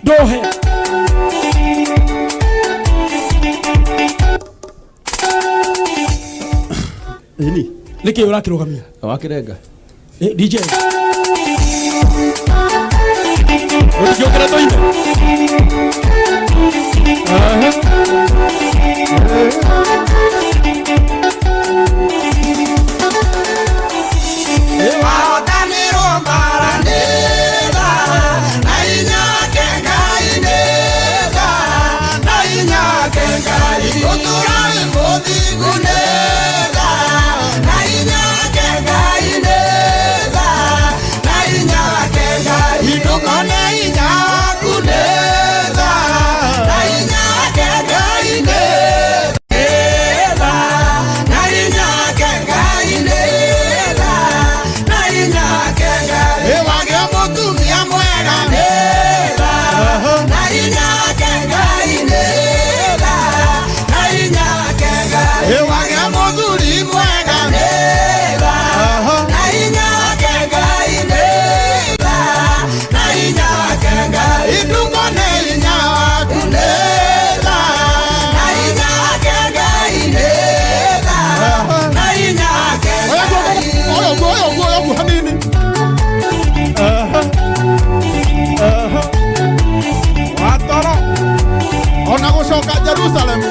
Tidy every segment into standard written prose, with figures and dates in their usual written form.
Dohe. Nini? Niki urakirugamia. Wakirenga. DJ. Ukiokera toime. Jerusalem.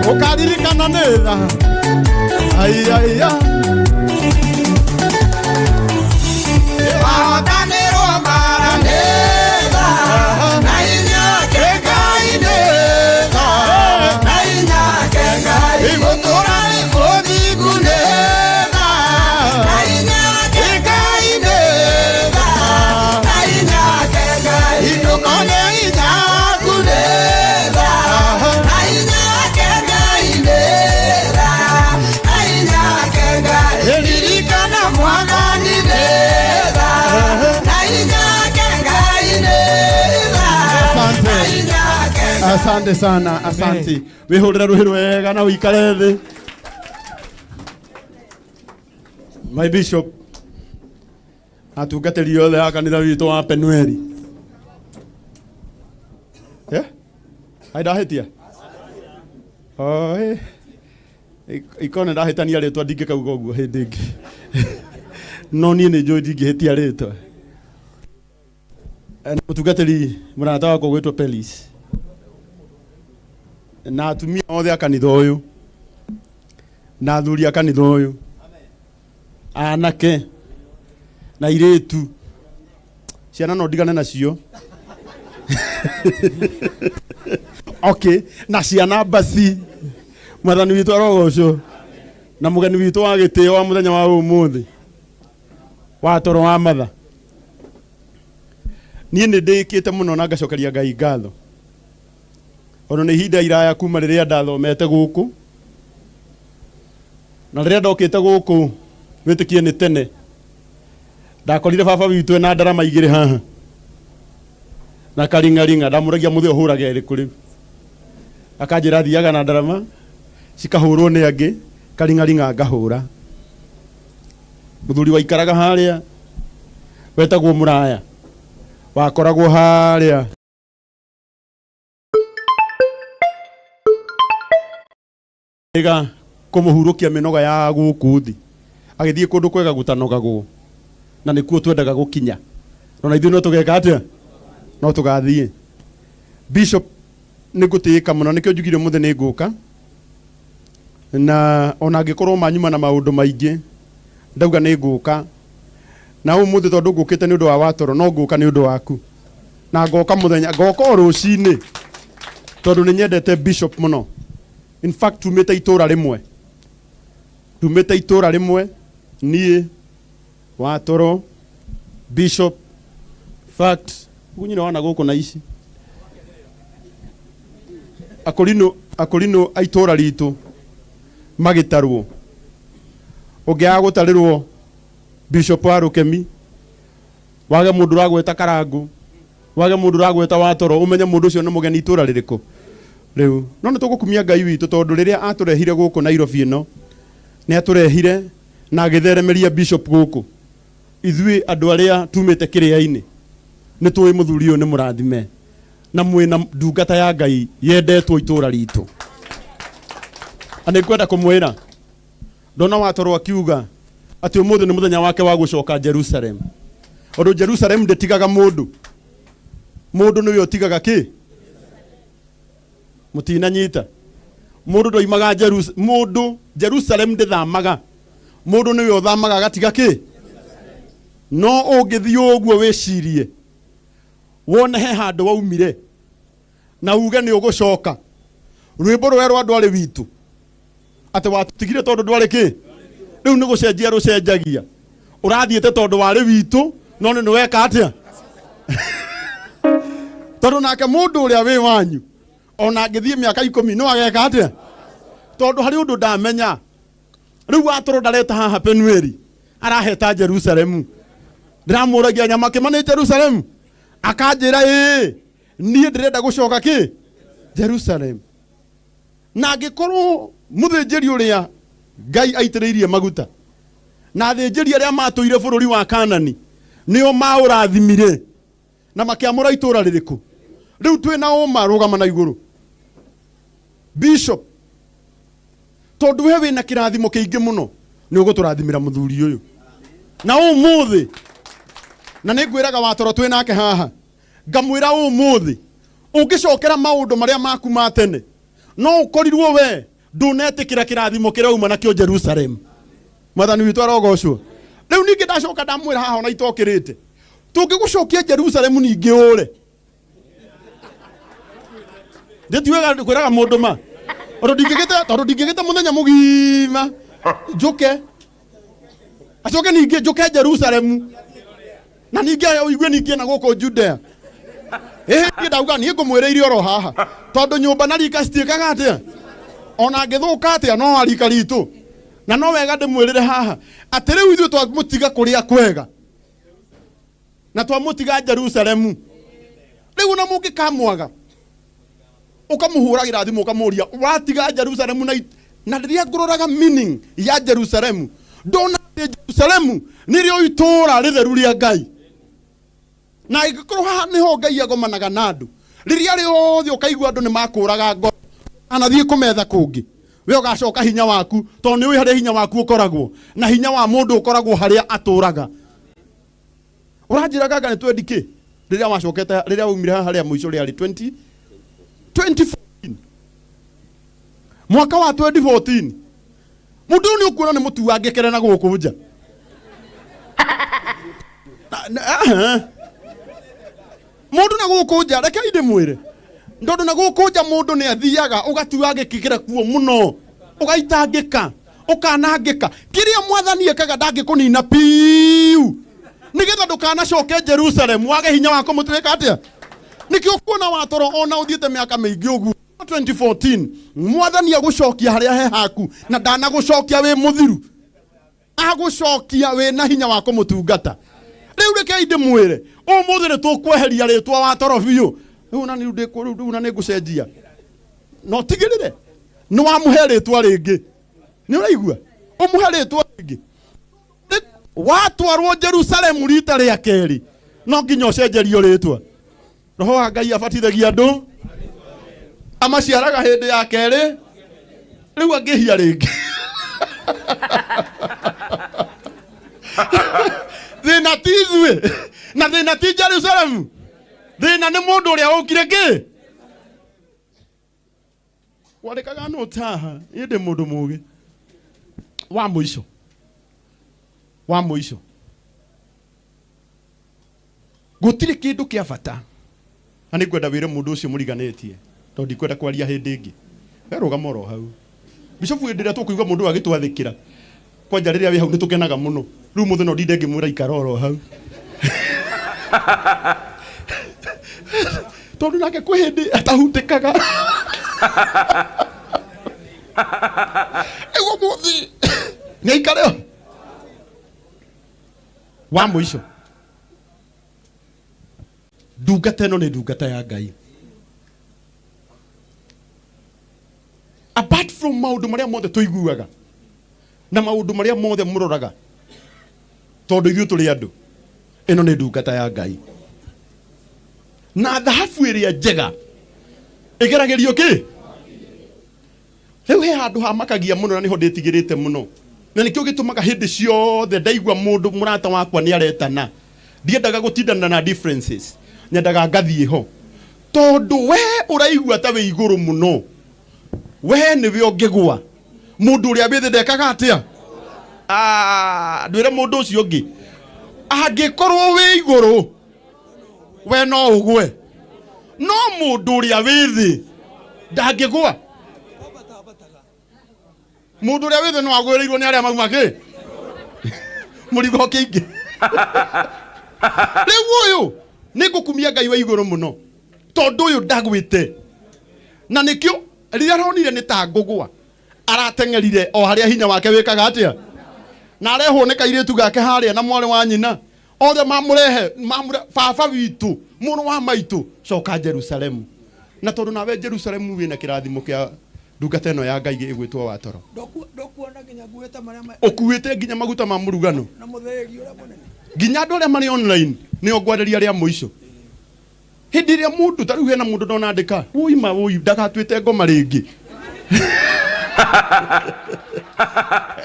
Ukaririkana neza. Ai ai ai. Asante sana, asante. Wihurira ruhiru wega na wikare thi. My bishop atungatĩri yothe ya kanitha witũ wa Penueli. Ndahĩtia? Ikone ndahĩtania rĩtwa ndingĩkauga ũguo hĩndĩ ĩngĩ. No niĩ nĩ njũĩ ndingĩhĩtia rĩtwa. Mũtungatĩri mũrata wakwa gwĩtwo Pelis. Na atumia othe a kanitha ũyũ. Na athuri a kanitha ũyũ. Anake na airĩtu. Ciana no ndigane nacio. Okay, na ciana basi. Mwathani witũ arogocwo. Na mũgeni witũ wa gĩtĩo wa mũthenya wa ũmũthĩ. Wa toro wa matha. Niĩ nĩ ndĩkĩte mũno na ngacokeria Ngai ngatho. Ono nĩ ihinda iraya kuma rĩrĩa ndathomete gũkũ. Na rĩrĩa ndokĩte gũkũ wĩtĩkie nĩ tene, ndakorire baba witũ ena ndarama igĩrĩ haha na karingaringa, ndamũragia mũthĩ ũhũraga ĩrĩkũ rĩu, akanjĩra thiaga na ndarama cikahũrwo nĩ angĩ, karingaringa ngahũra. Mũthuri waikaraga harĩa wetagwo Mũraya, wakoragwo harĩa ega kũmũhurũkia mĩnoga ya gũkũ thĩ, agĩthiĩ kũndũ kwega gũtanogagwo, na nĩkuo twendaga gũkinya. No na ithuĩ no tũgeka atĩa? No tũgathiĩ. Bishop nĩ ngũtĩĩka mũno, nĩkĩo njugire mũthĩ nĩ ngũka, na ona angĩkorwo manyuma na maũndũ maingĩ ndauga nĩ ngũka, na ũmũthĩ tondũ ngũkĩte nĩ ũndũ wa Watoro, no ngũka nĩ ũndũ waku, na ngoka mũthenya, ngoka o rũcinĩ tondũ nĩ nyendete Bishop mũno. In fact tumĩte itũũra rĩmwe niĩ, Watoro, Bishop. Fact nyina wana gũkũ na ici akorino a itũũra ritũ magĩtarwo, ũngĩaga gũtarĩrwo Bishop wa Rũkemi, wage mũndũ ũragweta Karangũ, wage mũndũ ũragweta Watoro, ũmenye mũndũ ũcio nĩ mũgeni itũũra rĩrĩkũ rĩu. No nĩ tũgũkumia Ngai witũ tondũ rĩrĩa atũrehire gũkũ Nairobi ĩno, nĩ atũrehire na agĩtheremeria Bishop gũkũ. Ithuĩ andũ arĩa tumĩte kĩrĩa-inĩ nĩ tũĩ mũthuri ũyũ nĩ mũrathime, na mwĩna ndungata ya Ngai yendetwo itũũra ritũ. Nĩ kwenda kũmwĩra, ndona Watoro akiuga atĩ ũmũthĩ nĩ mũthenya wake wa gũcoka Jerusalem. Ũndũ Jerusalem ndĩtigaga mũndũ, mũndũ nĩwe ũtigaga kĩ? Mũtinanyita. Mũndũ ndoimaga Jerusalem ndĩthamaga, mũndũ nĩwe ũthamaga agatiga kĩ? No ũngĩthiĩ ũguo wĩcirie wone he handũ waumire na uge nĩ ũgũcoka, rwĩmbo rwerwo andũ arĩ witũ atĩ watũtigire tondũ ndwarĩ kĩ? Rĩu nĩ gũcenjia rũcenjagia, ũrathiĩte tondũ warĩ witũ, no nĩ weka atĩa? Tondũ nake mũndũ ũrĩa wĩ wanyu ona angĩthiĩ mĩaka 10 no ageka atĩa? Tondũ harĩ ũndũ ndamenya, rĩu Watoro ndareta haha Penueli, araheta Jerusalemu. Ndiramũragia nyama kĩmane Jerusalemu, akanjĩra niĩ ndĩrenda gũcoka kĩ? Jerusalem. Na angĩkorwo mũthĩnjĩri ũrĩa Ngai aitĩrĩirie maguta na athĩnjĩri arĩa matũire bũrũri wa Kanani nĩo maũrathimire na makĩamũra itũũra rĩrĩkũ, rĩu twĩna ũma rũgama na igũrũ. Bishop, tondũ we wĩna kĩrathimo kĩingĩ mũno, nĩ ũgũtũrathimĩra mũthuri ũyũ. Na ũmũthĩ, na nĩ ngwĩraga Watoro twĩ nake haha, ngamwĩra ũmũthĩ ũngĩcokera maũndũ marĩa maku ma tene, no ũkorirwo we ndũnetĩkĩra kĩrathimo kĩrĩa uma nakĩo Jerusalem. Mwathani witũ arogocwo. Rĩu ningĩ ndacoka ndamwĩra haha ona itokĩrĩte, tũngĩgũcokia Jerusalem ningĩ ũre. Ndĩtiwega kwĩraga mũndũ ma, tondũ ndingĩgĩte mũthenya mũgima njũke, acoke ningĩ njũke Jerusalem, na ningĩ ũigue ningĩ na gũkũ Judea. Niĩ ndauga niĩ ngũmwĩrĩire oro haha, tondũ nyũmba na rika citiĩkaga atĩa, ona angĩthũka atĩa no arika ritũ. Na no wega ndĩmwĩrĩre haha atĩ rĩu ithuĩ twamũtiga kũrĩa kwega na twamũtiga Jerusalemu, rĩu na mũngĩkamwaga ũkamũhũragĩra thimũ ũkamũria watiga Jerusalemu, na rĩrĩa ngũroraga meaning ya Jerusalemu, ndona Jerusalemu nĩrĩo itũũra rĩtheru rĩa Ngai. Na ĩgĩkorwo haha nĩho Ngai agomanaga na andũ, rĩrĩa rĩothe ũkaigua andũ nĩ makũraga ngoro anathiĩ kũmetha kũngĩ, we ũgacoka hinya waku, tondũ nĩ ũĩ harĩa hinya waku ũkoragwo, na hinya wa mũndũ ũkoragwo harĩa atũraga. Ũranjĩraga nĩ twendi kĩ rĩrĩa wacokete, rĩrĩa waumire haha harĩa mũico rĩarĩ 2014, mwaka wa 2014. Mũndũ nĩ ũkuona nĩ mũtu wangĩkere na gũkũ nja. Mũndũ na gũkũ nja, reke ndĩmwĩre, ndondũ na gũkũ nja mũndũ nĩ athiaga ũgatua agĩkĩgĩra kuo mũno, ũgaitangĩka, ũkanangĩka. Kĩrĩa Mwathani ekaga ndangĩkũnina piu, nĩgetha ndũkanacoke Jerusalem wage hinya wa kũmũtwĩka atĩa. Nĩkĩo kuona Watoro ona ũthiĩte mĩaka mĩingĩ ũguo 2014 mwathani agucokia haria he haku na ndanagucokia wi muthiru agucokia wi na hinya wa kumutungata riu reke inde mwire umuthi ni tukweheria ritwa wa toro biu riu na ni riu na ni ngucenjia no tigirire ni wa muhe ritwa ringi ni uraigua umuhe ritwa ringi watwarwo Jerusalem rita ria keri no nginya ucenjerio ritwa roho wa Ngai abatithagia andu amaciaraga hindi ya keri riu angihia ringi thina ti ithuĩ na thina ti Jerusalem thina nĩ mũndũ ũrĩa ũkire kĩ wandĩkaga note haha niĩ ndĩ mũndũ mũũgĩ wa mũico gũtirĩ kĩndũ kĩa bata na nĩngwenda wĩre mũndũ ũcio mũriganĩtie tondũ ndikwenda kwaria hĩndĩ ĩngĩ werũgama oro hau Bishop hĩndĩ ĩrĩa tũkũigua mũndũ agĩtwathĩkĩra kwanja rĩrĩa wĩ hau nĩ tũkenaga mũno rĩu mũthĩ no ndinde ngĩmwĩra ikara oro hau tondũ nake kwĩ hĩndĩ atahutĩkaga ĩguo mũthĩ nĩ aikare wa mũico ndungata ĩno nĩ ndungata ya Ngai apart from maũndũ marĩa mothe tũiguaga na maũndũ marĩa mothe mũroraga tondũ ithuĩ tũrĩ andũ ĩno nĩ ndungata ya Ngai na thahabu ĩrĩa njega ĩgeragĩrio kĩ rĩu he handũ hamakagia mũno na nĩho ndĩtigĩrĩte mũno na nĩkĩo gĩtũmaga hĩndĩ ciothe ndaigua mũndũ mũrata wakwa nĩ aretana ndiendaga gũtindana na differences nyendaga ngathiĩ ho tondũ we ũraigua ta wĩ igũrũ mũno we nĩwe ũngĩgwa mũndũ ũrĩa wĩ thĩ ndekaga atĩa ndwĩre mũndũ ũcio ũngĩ angĩkorwo wĩ igũrũ we no ũgwe no mũndũ ũrĩa wĩ thĩ ndangĩgwa mũndũ ũrĩa wĩ thĩ no agwĩrĩirwo nĩ arĩa mauma kĩ mũrigo kĩingĩ rĩu ũyũ nĩ ngũkumia Ngai wa igũrũ mũno tondũ ũyũ ndagwĩte na nĩkĩo rĩrĩa aronire nĩ ta ngũgwa arateng'erire o harĩa hinya wake wĩkaga atĩa na arehwo nĩ kairĩtu gake harĩa na mwarĩ wa nyina othe mamũrehe baba witũ mũrũ wa maitũ coka Jerusalemu na tondũ nawe Jerusalemu wĩna kĩrathimo kĩa ndungata ĩno ya Ngai ĩgwĩtwo wa toro ũkuĩte nginya maguta ma mũrugano nginya andũ arĩa marĩ online nĩo ngwarĩria arĩa mũico hĩndĩ ĩrĩa mũndũ ta rĩu hena mũndũ ndonandĩka ũima ndagatuĩte ngoma rĩngĩ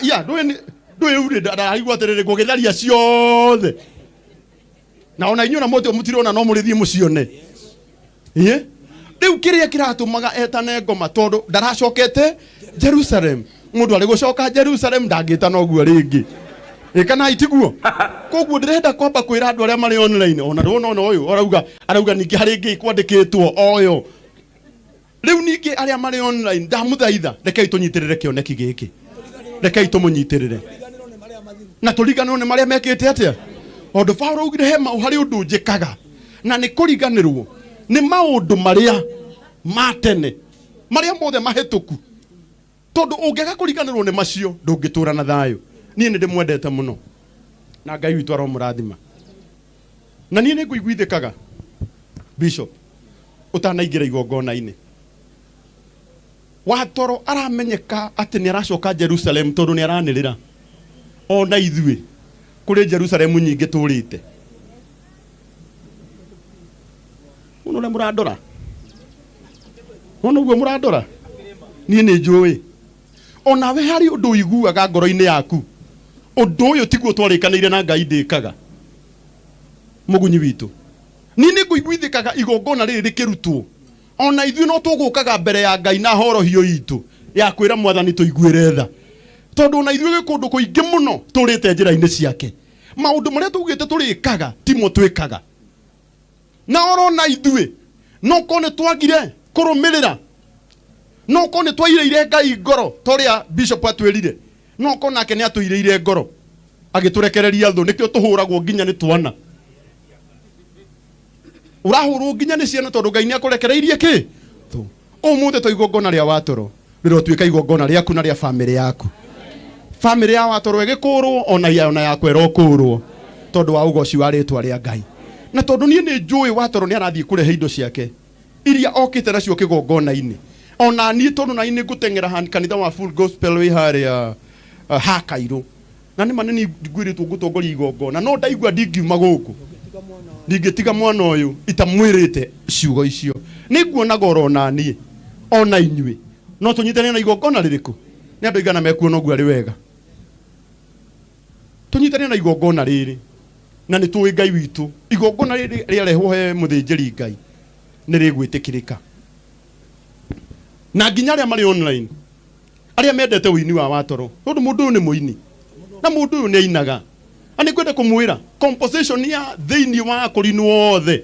ya ndũĩ ndaraigua atĩrĩrĩ ngũgĩtharia ciothe na ona inyuĩ na mũtirona no mũrĩthiĩ mũcione rĩu kĩrĩa kĩratũmaga etane ngoma tondũ ndaracokete Jerusalem mũndũ arĩ gũcoka Jerusalem ndangĩtana ũguo rĩngĩ kana itiguo koguo ndĩrenda kwamba kwĩra andũ arĩa marĩ online ona ndona ũyũ arauga ningĩ harĩ ngĩ kwandĩkĩtwo oyo rĩu ningĩ arĩa marĩ online ndamũthaitha rekei tũnyitĩrĩre kĩoneki gĩkĩ rekei tũmũnyitĩrĩre na tũriganĩrwo nĩ marĩa mekĩte atĩa ondũ Paulo augire he harĩ ũndũ njĩkaga na nĩ kũriganĩrwo nĩ maũndũ marĩa ma tene marĩa mothe mahĩtũku tondũ ũngĩaga kũriganĩrwo nĩ macio ndũngĩtũra na thayũ niĩ nĩ ndĩmwendete mũno na Ngai witũ aromũrathima na niĩ nĩ ngũiguithĩkaga Bishop ũtanaingĩra igongona-inĩ wa toro aramenyeka atĩ nĩ aracoka Jerusalem tondũ nĩ aranĩrĩra ona ithuĩ kũrĩ Jerusalem nyingĩ tũrĩte mũno ũrĩa mũrandora ũguo mũrandora niĩ nĩ njũĩ onawe harĩ ũndũ ũiguaga ngoro-inĩ yaku ũndũ ũyũ tiguo twarĩkanĩire na Ngai ndĩkaga mũgunyi witũ niĩ nĩ ngũiguithĩkaga igongona rĩrĩ rĩkĩrutwo ona ithuĩ no tũgũkaga mbere ya Ngai na horohio itũ ya kwĩra Mwathani tũiguĩre tha tondũ ona ithuĩ kũndũ kũingĩ mũno tũrĩte njĩra-inĩ ciake maũndũ marĩa tũgĩte tũrĩkaga timo twĩkaga na orona ithuĩ no ko nĩ twagire kũrũmĩrĩra no ko nĩ twairĩire Ngai ngoro torĩa Bishop atwĩrire no ko nake nĩ atũirĩire ngoro agĩtũrekereria thũ nĩkĩo tũhũragwo nginya nĩ twana ũrahũrwo nginya nĩ ciana tondũ Ngai nĩ akũrekereirie kĩ Umuthi to igongona ria Watoro riro tuika igongona riaku na ria family yaku. Family ya Watoro igikurwo ona yakwa irokurwo tondu wa ugoci wa ritwa ria Ngai. Na tondu nie ni njui Watoro ni arathie kurehe indo ciake iria okite nacio kigongona-ini. Ona ni tondu na ini gutengera kanitha wa Full Gospel wi haria Hakairu. Na ni maneni ngwiritwo gutongoria igongona no ndaigua ndingiuma guku. Ndingitiga mwana uyu itamwirite ciugo icio. Niguona goro na nie ona inyui. No tunyitane na igongona ririku. Ni andu igana mekuona ugu ari wega. Tunyitane na igongona riri. Na ni tuwi Ngai witu. Igongona riri riarehwo he muthinjiri Ngai. Ni rigwitikirika. Na nginya aria mari online. Aria mendete wini wa Watoro. Tondu mundu ni muini. Na mundu ni ainaga. Ani kwenda kumwira composition ya thiini wa kurinu othe.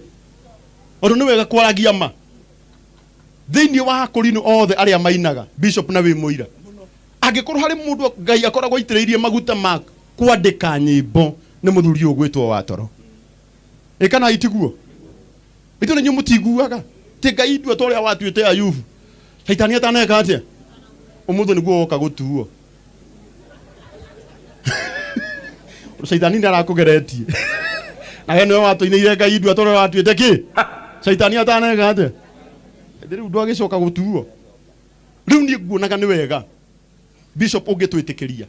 Ondo ni wega kwaragia ma. Thiini wa kurinu othe aria mainaga. Bishop na wi muira. Angikorwo hari mundu Ngai akoragwo itireirie maguta ma kwandika nyimbo ni muthuri ugwitwo Watoro. Ikana itiguo. Itu ni nyumutiguaga. Ti Ngai ndu atoria watuite Ayubu. Shaitani ataneka atia. Umutho niguo oka gutuo. Shaitani ni arakugeretie. Na we niwe watuinire Ngai ndu atoria watuite ki? Shaitani ataneka atia. Riu ndu agicoka gutuo. Riu ni nguonaga ni wega Bishop ungitwitikiria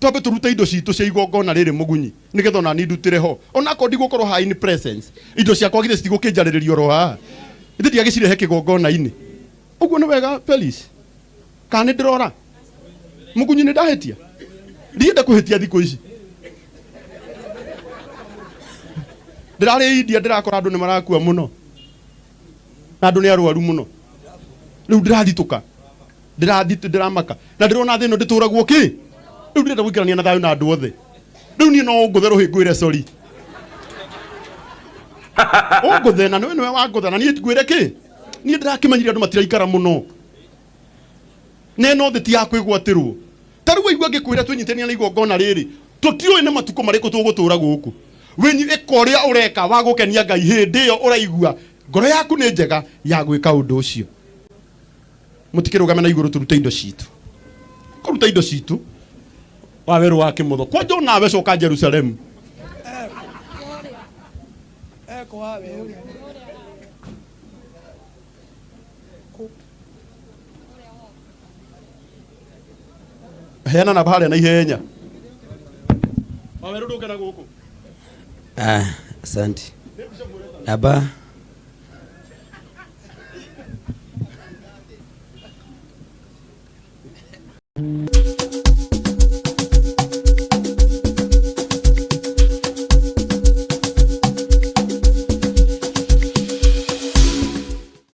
twambe turute indo citu cia igongona riri mugunyi nigetha ona ni ndutire ho ona ko ndigukorwo ha in presence indo ciakwa githe citigukinjariririo ro ha ithe ndiagicirehe kigongona-ini uguo ni wega Felix kana ndirora mugunyi ni ndahetia ndienda kuhetia thiku ici ndirari India ndirakora andu ni marakua muno na andu ni arwaru muno riu ndirathituka ndiramaka na ndirona thino ndituragwo ki riu ndirenda guikarania na thayu na andu othe riu ni no nguthe ruhingwire sorry nguthe na niwe wanguthe na ni ngwire ki ni ndirakimanyire andu matiraikara muno neno thiti ya kwigwatirwo taru igwa ngikwira twinyitania na igongona riri tutioi na matuko mariko tugutura guku wenyi ikoria ureka wa gukenia Ngai hindi yo uraigua ngoro yaku ni njega ya gwika undu ucio mutikirugame na iguru turute indo citu kuruta indo citu wa weru wa kimutho kwa jo nawe coka Jerusalem kwa weru hena na bahari na ihenya wa weru ndukena guku asante aba